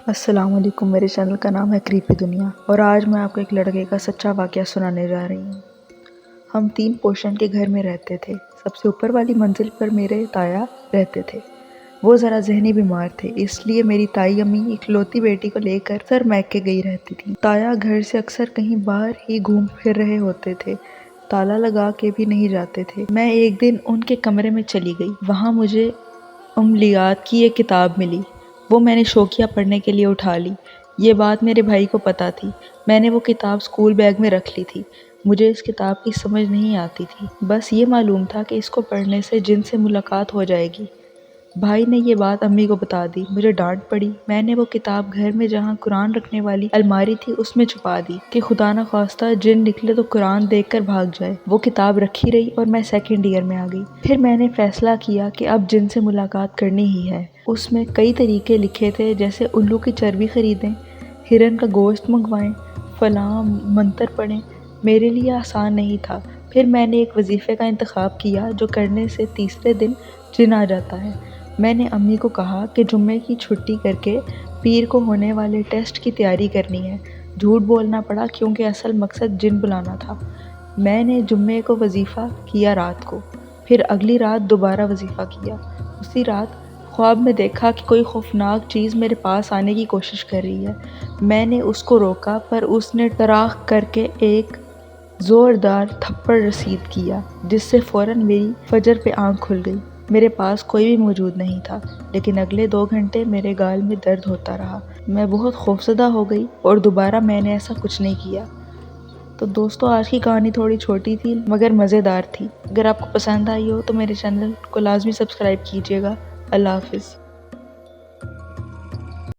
السلام علیکم، میرے چینل کا نام ہے کریپی دنیا اور آج میں آپ کو ایک لڑکے کا سچا واقعہ سنانے جا رہی ہوں۔ ہم 3 پوشن کے گھر میں رہتے تھے۔ سب سے اوپر والی منزل پر میرے تایا رہتے تھے۔ وہ ذرا ذہنی بیمار تھے، اس لیے میری تائی امی اکلوتی بیٹی کو لے کر اکثر میکے گئی رہتی تھی۔ تایا گھر سے اکثر کہیں باہر ہی گھوم پھر رہے ہوتے تھے، تالا لگا کے بھی نہیں جاتے تھے۔ میں ایک دن ان کے کمرے میں چلی گئی، وہاں مجھے عملیات کی ایک کتاب ملی۔ وہ میں نے شوقیہ پڑھنے کے لیے اٹھا لی۔ یہ بات میرے بھائی کو پتہ تھی۔ میں نے وہ کتاب اسکول بیگ میں رکھ لی تھی۔ مجھے اس کتاب کی سمجھ نہیں آتی تھی، بس یہ معلوم تھا کہ اس کو پڑھنے سے جن سے ملاقات ہو جائے گی۔ بھائی نے یہ بات امی کو بتا دی، مجھے ڈانٹ پڑی۔ میں نے وہ کتاب گھر میں جہاں قرآن رکھنے والی الماری تھی اس میں چھپا دی کہ خدا نخواستہ جن نکلے تو قرآن دیکھ کر بھاگ جائے۔ وہ کتاب رکھی رہی اور میں 2nd ایئر میں آ گئی۔ پھر میں نے فیصلہ کیا کہ اب جن سے ملاقات کرنی ہی ہے۔ اس میں کئی طریقے لکھے تھے، جیسے الو کی چربی خریدیں، ہرن کا گوشت منگوائیں، فلاں منتر پڑھیں۔ میرے لیے آسان نہیں تھا۔ پھر میں نے ایک وظیفے کا انتخاب کیا جو کرنے سے تیسرے دن جن آ جاتا ہے۔ میں نے امی کو کہا کہ جمعے کی چھٹی کر کے پیر کو ہونے والے ٹیسٹ کی تیاری کرنی ہے۔ جھوٹ بولنا پڑا کیونکہ اصل مقصد جن بلانا تھا۔ میں نے جمعے کو وظیفہ کیا رات کو، پھر اگلی رات دوبارہ وظیفہ کیا۔ اسی رات خواب میں دیکھا کہ کوئی خوفناک چیز میرے پاس آنے کی کوشش کر رہی ہے۔ میں نے اس کو روکا پر اس نے ٹراخ کر کے ایک زوردار تھپڑ رسید کیا، جس سے فوراً میری فجر پہ آنکھ کھل گئی۔ میرے پاس کوئی بھی موجود نہیں تھا، لیکن اگلے 2 گھنٹے میرے گال میں درد ہوتا رہا۔ میں بہت خوفزدہ ہو گئی اور دوبارہ میں نے ایسا کچھ نہیں کیا۔ تو دوستو، آج کی کہانی تھوڑی چھوٹی تھی مگر مزیدار تھی۔ اگر آپ کو پسند آئی ہو تو میرے چینل کو لازمی سبسکرائب کیجیے گا۔ اللہ حافظ۔